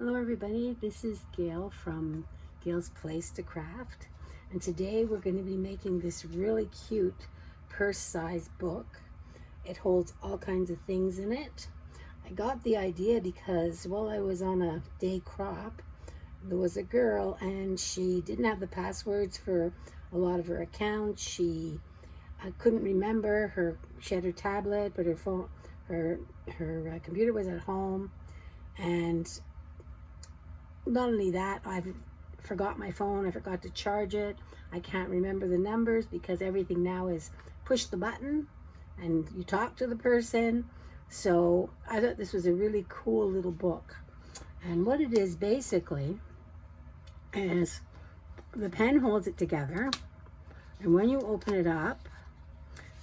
Hello everybody, this is Gail from Gail's Place to Craft, and today we're going to be making this really cute purse-sized book. It holds all kinds of things in it. I got the idea because while I was on a day crop, there was a girl and she didn't have the passwords for a lot of her accounts. She couldn't remember she had her tablet, but her phone, her computer was at home, and not only that, I forgot my phone. I forgot to charge it. I can't remember the numbers because everything now is push the button and you talk to the person. So I thought this was a really cool little book. And what it is basically is the pen holds it together. And when you open it up,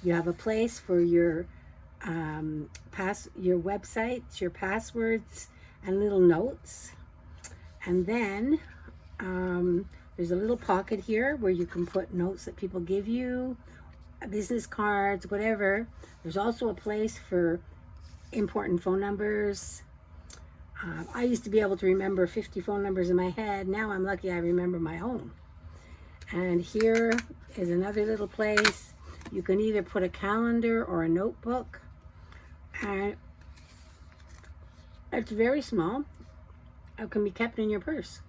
you have a place for your your websites, your passwords, and little notes. And then there's a little pocket here where you can put notes that people give you, business cards, whatever. There's also a place for important phone numbers. I used to be able to remember 50 phone numbers in my head. Now I'm lucky I remember my own. And here is another little place. You can either put a calendar or a notebook. And it's very small. It can be kept in your purse,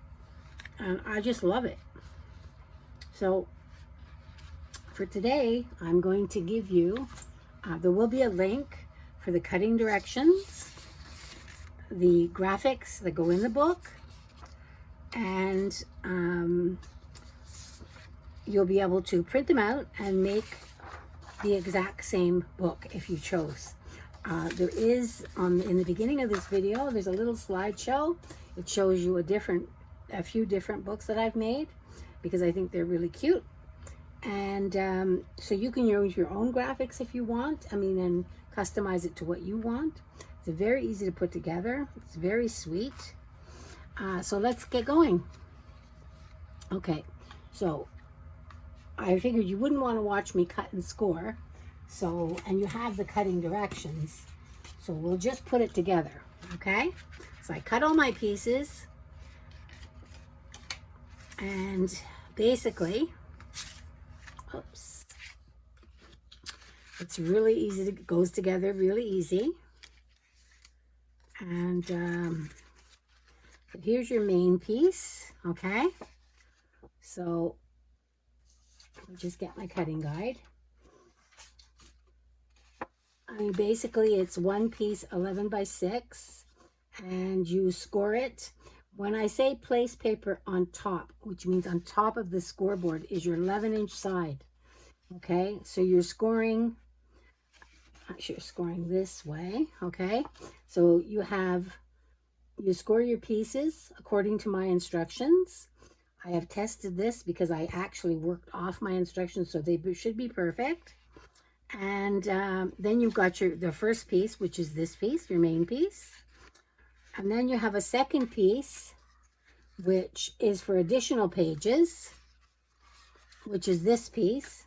and I just love it. So for today, I'm going to give you, there will be a link for the cutting directions, the graphics that go in the book, and you'll be able to print them out and make the exact same book if you chose. There is, in the beginning of this video, there's a little slideshow. It shows you a few different books that I've made because I think they're really cute. And so you can use your own graphics if you want, and customize it to what you want. It's very easy to put together. It's very sweet. So let's get going. Okay, so I figured you wouldn't want to watch me cut and score. And you have the cutting directions. So we'll just put it together, okay? So I cut all my pieces, and basically, oops, it's really easy, it goes together really easy. And here's your main piece, okay? So I'll just get my cutting guide. Basically it's one piece 11 by 6, and you score it. When I say place paper on top, which means on top of the scoreboard, is your 11-inch side. Okay, so you're scoring, actually you're scoring this way, okay? So you score your pieces according to my instructions. I have tested this because I actually worked off my instructions, so they should be perfect. And then you've got the first piece, which is this piece, your main piece. And then you have a second piece, which is for additional pages, which is this piece.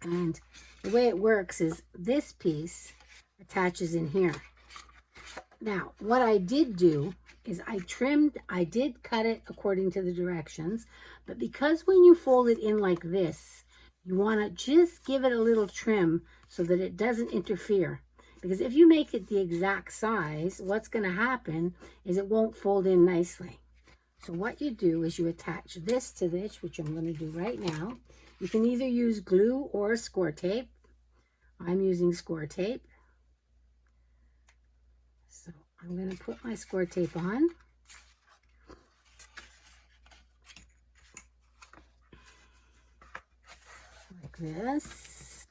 And the way it works is this piece attaches in here. Now, what I did do is I did cut it according to the directions, but because when you fold it in like this, you want to just give it a little trim so that it doesn't interfere. Because if you make it the exact size, what's going to happen is it won't fold in nicely. So what you do is you attach this to this, which I'm going to do right now. You can either use glue or score tape. I'm using score tape. So I'm going to put my score tape on. Like this.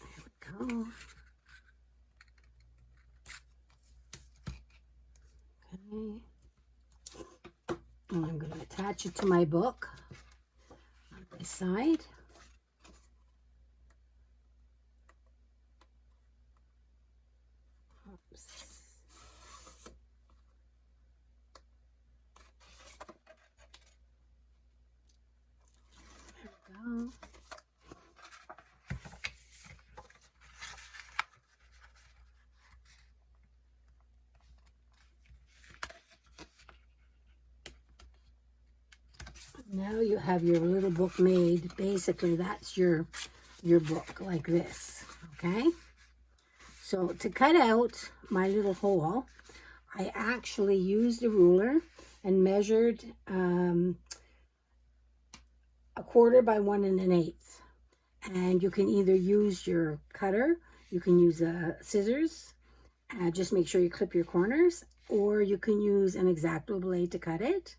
There we go. Okay. And I'm going to attach it to my book on this side. Oops. There we go. Now you have your little book made. Basically, that's your book, like this, okay? So to cut out my little hole, I actually used a ruler and measured 1/4 by 1 1/8. And you can either use your cutter, you can use scissors, just make sure you clip your corners, or you can use an X-Acto blade to cut it,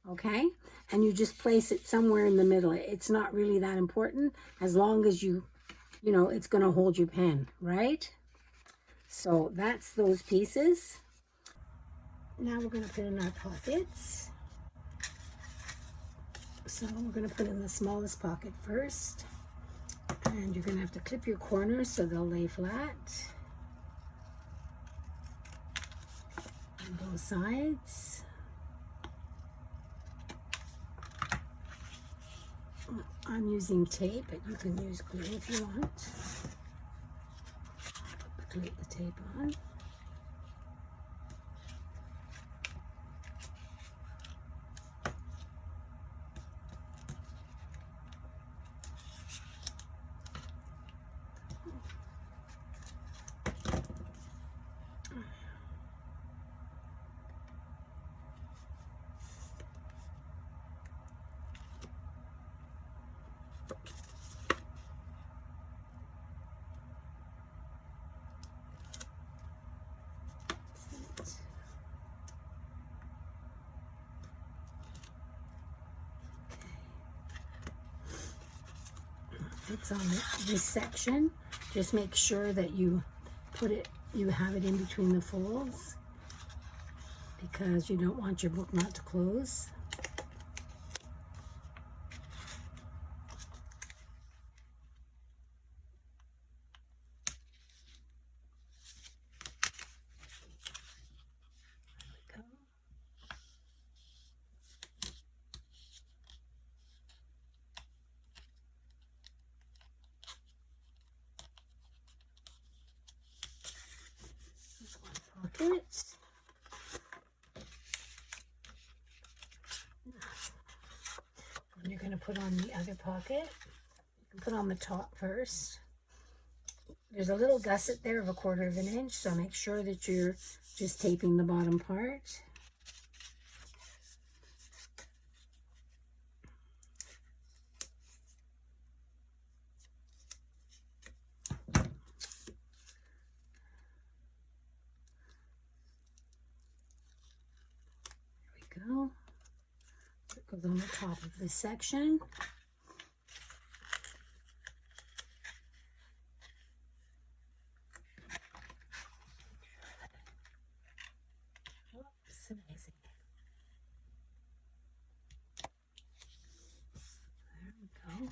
okay? And you just place it somewhere in the middle. It's not really that important, as long as you know, it's going to hold your pen, right? So that's those pieces. Now we're going to put in our pockets. So we're going to put in the smallest pocket first. And you're going to have to clip your corners so they'll lay flat on both sides. I'm using tape, but you can use glue if you want. Put the tape on. Fits on this section. Just make sure that you have it in between the folds, because you don't want your book not to close. Pockets. And you're going to put on the other pocket. You can put on the top first. There's a little gusset there of 1/4 of an inch, so make sure that you're just taping the bottom part. Go. It goes on the top of this section. Oops, amazing. There we go.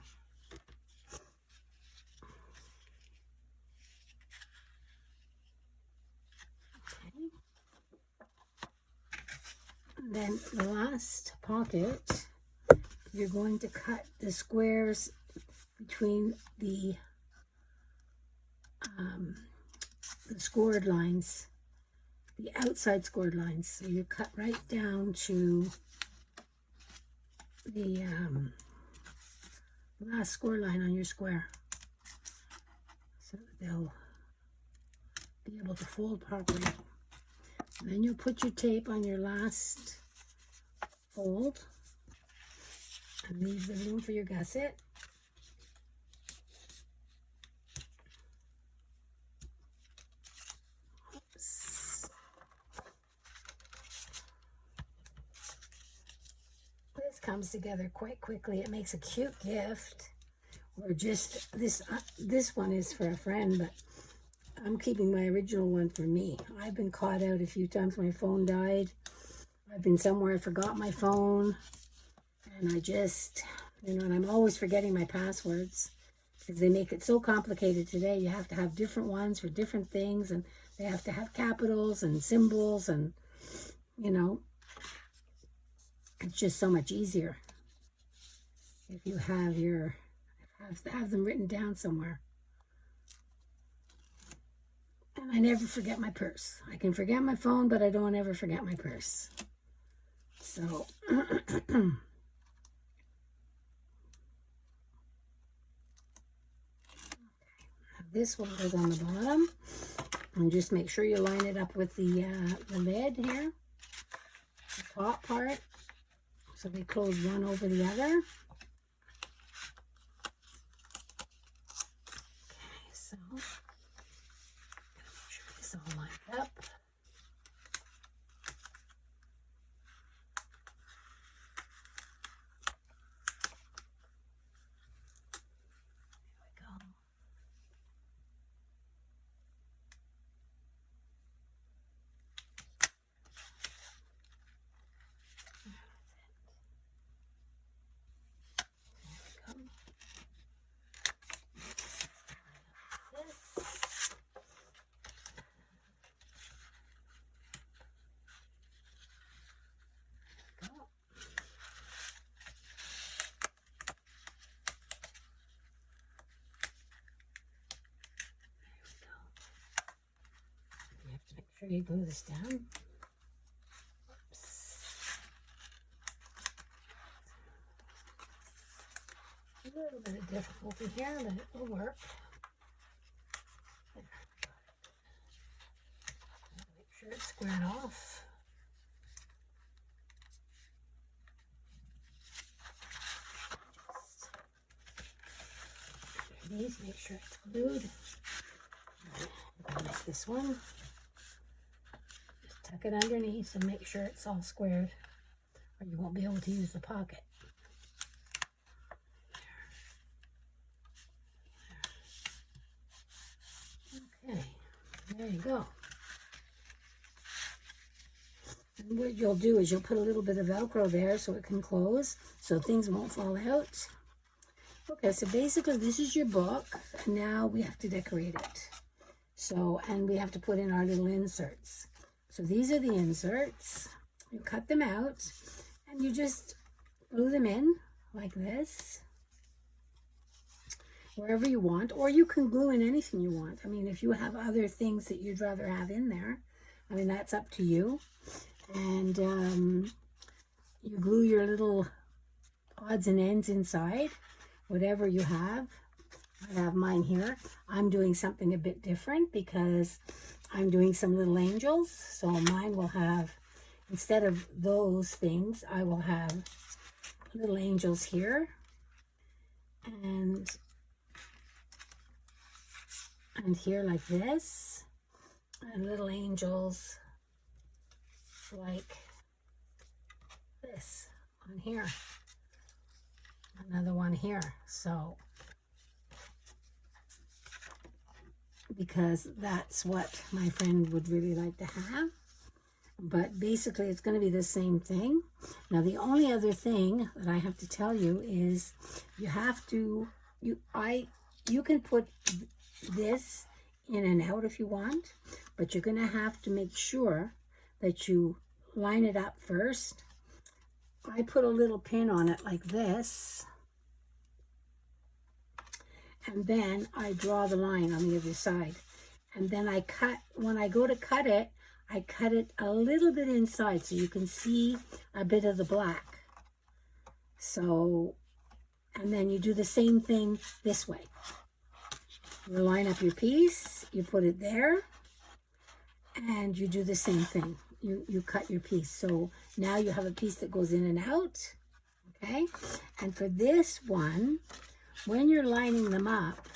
Okay. Then the last pocket, you're going to cut the squares between the scored lines, the outside scored lines. So you cut right down to the last score line on your square, so that they'll be able to fold properly. And then you'll put your tape on your last fold and leave the room for your gusset. Oops. This comes together quite quickly. It makes a cute gift, or just this one is for a friend, but I'm keeping my original one for me. I've been caught out a few times. My phone died. I've been somewhere, I forgot my phone, and I just, and I'm always forgetting my passwords, because they make it so complicated today. You have to have different ones for different things, and they have to have capitals and symbols, and, it's just so much easier if you have have them written down somewhere. And I never forget my purse. I can forget my phone, but I don't ever forget my purse. So this one goes on the bottom. And just make sure you line it up with the lid here, the top part, so they close one over the other. Okay, so I'm gonna make sure this all lines up. Make sure you glue this down. Oops. A little bit of difficulty here, but it will work. There. Make sure it's squared off. These, make sure it's glued. I'm gonna miss this one. Just tuck it underneath and make sure it's all squared, or you won't be able to use the pocket. Okay, there you go. And what you'll do is you'll put a little bit of Velcro there so it can close, so things won't fall out. Okay, so basically this is your book, and now we have to decorate it. So, and we have to put in our little inserts. So these are the inserts. You cut them out, and you just glue them in like this, wherever you want, or you can glue in anything you want. I mean, if you have other things that you'd rather have in there, I mean, that's up to you. And you glue your little odds and ends inside, whatever you have. I have mine here. I'm doing something a bit different because I'm doing some little angels. So mine will have, instead of those things, I will have little angels here. And here like this. And little angels like this on here. Another one here. So, because that's what my friend would really like to have. But basically it's going to be the same thing. Now the only other thing that I have to tell you is you have to, you can put this in and out if you want, but you're going to have to make sure that you line it up first. I put a little pin on it like this, and then I draw the line on the other side, and then I cut. When I go to cut it, I cut it a little bit inside so you can see a bit of the black. So, and then you do the same thing this way. You line up your piece, you put it there, and you do the same thing. You cut your piece. So now you have a piece that goes in and out, okay? And for this one, when you're lining them up,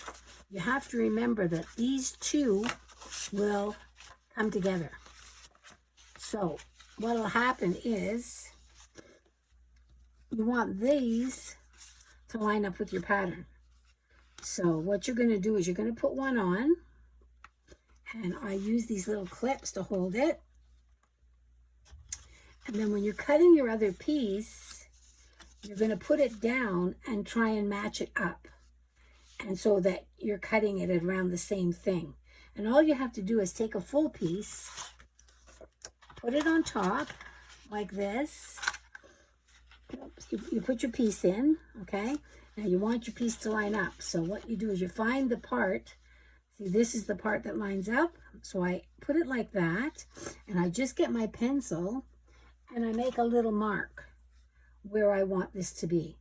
you have to remember that these two will come together. So what will happen is you want these to line up with your pattern. So what you're going to do is you're going to put one on, and I use these little clips to hold it. And then when you're cutting your other piece, you're going to put it down and try and match it up. And so that you're cutting it around the same thing. And all you have to do is take a full piece, put it on top like this. You put your piece in, okay? Now you want your piece to line up. So what you do is you find the part. See, this is the part that lines up. So I put it like that, and I just get my pencil and I make a little mark where I want this to be.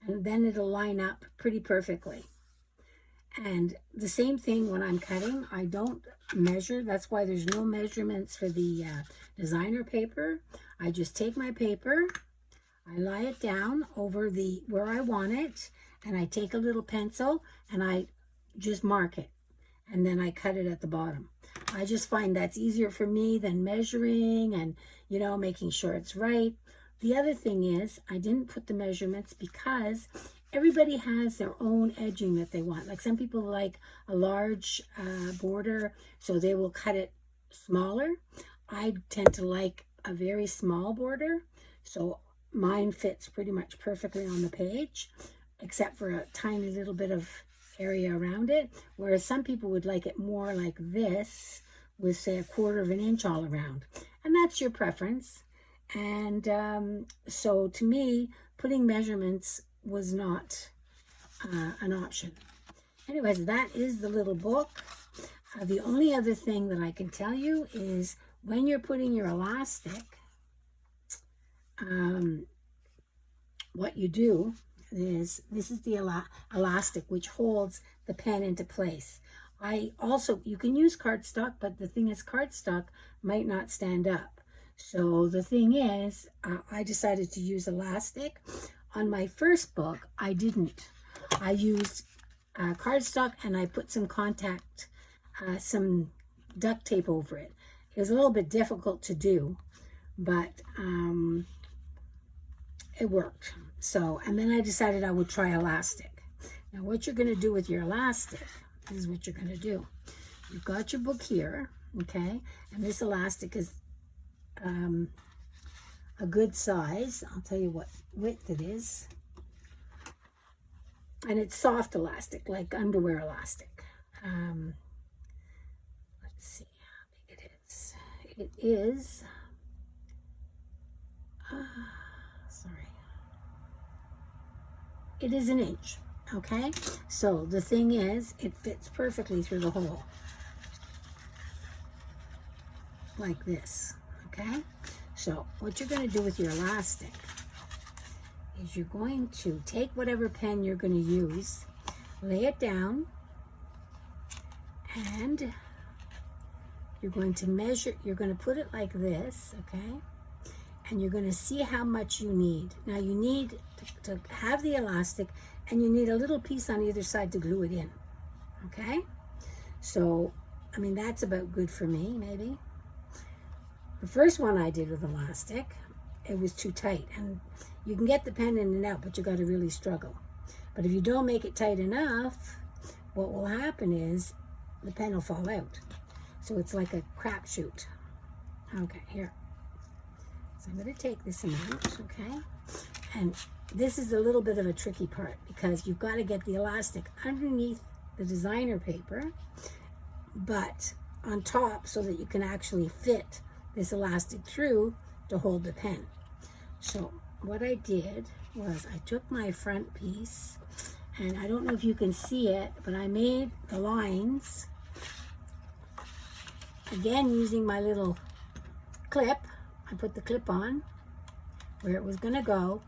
And then it'll line up pretty perfectly. And the same thing when I'm cutting, I don't measure. That's why there's no measurements for the designer paper. I just take my paper, I lie it down over the where I want it, and I take a little pencil and I just mark it, and then I cut it at the bottom. I just find that's easier for me than measuring and, you know, making sure it's right. The other thing is I didn't put the measurements because everybody has their own edging that they want. Like some people like a large border, so they will cut it smaller. I tend to like a very small border, so mine fits pretty much perfectly on the page, except for a tiny little bit of area around it, whereas some people would like it more like this with, say, 1/4 of an inch all around, and that's your preference. And so to me, putting measurements was not an option. Anyways, that is the little book. The only other thing that I can tell you is when you're putting your elastic, what you do is, this is the elastic which holds the pen into place. You can use cardstock, but the thing is cardstock might not stand up. So the thing is, I decided to use elastic. On my first book, I didn't. I used cardstock and I put some some duct tape over it. It was a little bit difficult to do, but it worked. So, and then I decided I would try elastic. Now what you're going to do with your elastic is what you're going to do. You've got your book here, okay? And this elastic is a good size. I'll tell you what width it is. And it's soft elastic, like underwear elastic. Let's see how big it is. It is, sorry. It is an inch, okay? So the thing is, it fits perfectly through the hole. Like this, okay? So what you're going to do with your elastic is you're going to take whatever pen you're going to use, lay it down, and you're going to measure, you're going to put it like this, okay? And you're going to see how much you need. Now you need to have the elastic, and you need a little piece on either side to glue it in, okay? So, I mean, that's about good for me, maybe. The first one I did with elastic, it was too tight, and you can get the pen in and out, but you got to really struggle. But if you don't make it tight enough, what will happen is the pen will fall out. So it's like a crapshoot. Okay, here. So I'm going to take this amount, okay? And this is a little bit of a tricky part because you've got to get the elastic underneath the designer paper, but on top so that you can actually fit this elastic through to hold the pen. So what I did was I took my front piece, and I don't know if you can see it, but I made the lines, again using my little clip. I put the clip on where it was going to go.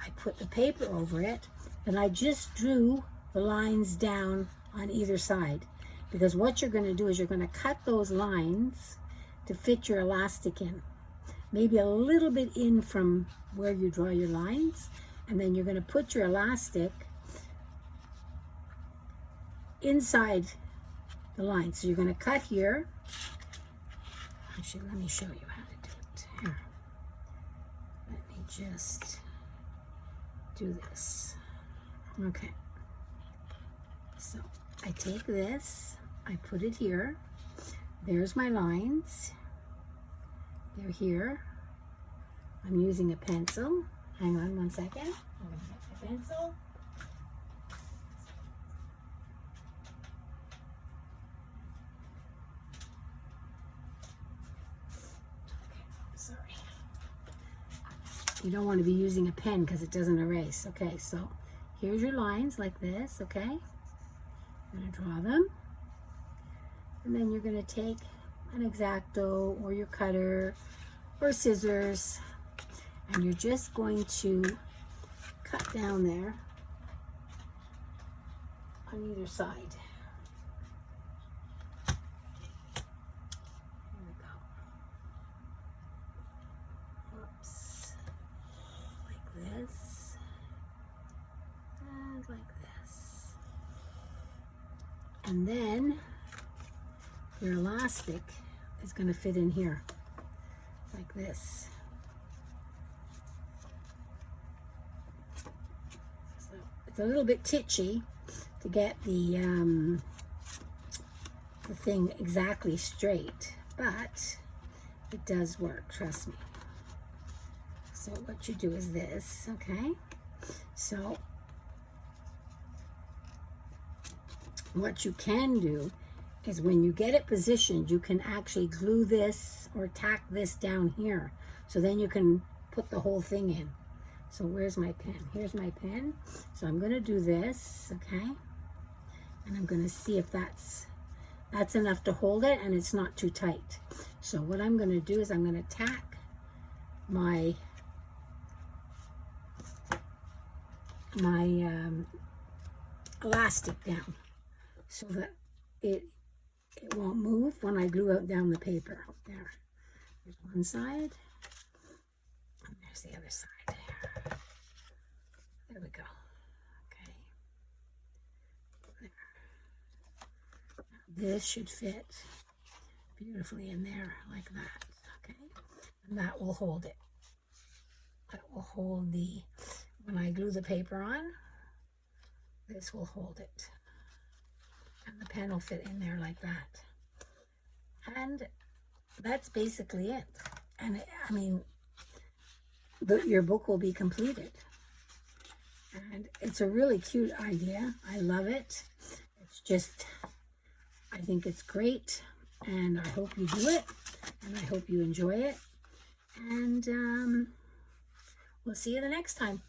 I put the paper over it, and I just drew the lines down on either side, because what you're going to do is you're going to cut those lines to fit your elastic in, maybe a little bit in from where you draw your lines, and then you're going to put your elastic inside the line. So you're going to cut here. Actually, let me show you how to do it. Here. Let me just do this. Okay. So I take this, I put it here. There's my lines. They're here. I'm using a pencil. Hang on one second. I'm going to get my pencil. Okay, sorry. You don't want to be using a pen because it doesn't erase. Okay, so here's your lines like this, okay? I'm going to draw them. And then you're going to take an X-Acto or your cutter or scissors, and you're just going to cut down there on either side. Here we go. Whoops. Like this. And like this. And then your elastic is going to fit in here like this. So it's a little bit titchy to get the thing exactly straight, but it does work, trust me. So what you do is this, okay? So what you can do is when you get it positioned, you can actually glue this or tack this down here. So then you can put the whole thing in. So where's my pen? Here's my pen. So I'm gonna do this, okay? And I'm gonna see if that's enough to hold it and it's not too tight. So what I'm gonna do is I'm gonna tack my elastic down so that it won't move when I glue out down the paper. There. There's one side. And there's the other side. There we go. Okay. There. Now this should fit beautifully in there like that. Okay. And that will hold it. That will hold the, when I glue the paper on, this will hold it. And the pen will fit in there like that. And that's basically it. And I mean, your book will be completed. And it's a really cute idea. I love it. It's just, I think it's great. And I hope you do it. And I hope you enjoy it. And we'll see you the next time.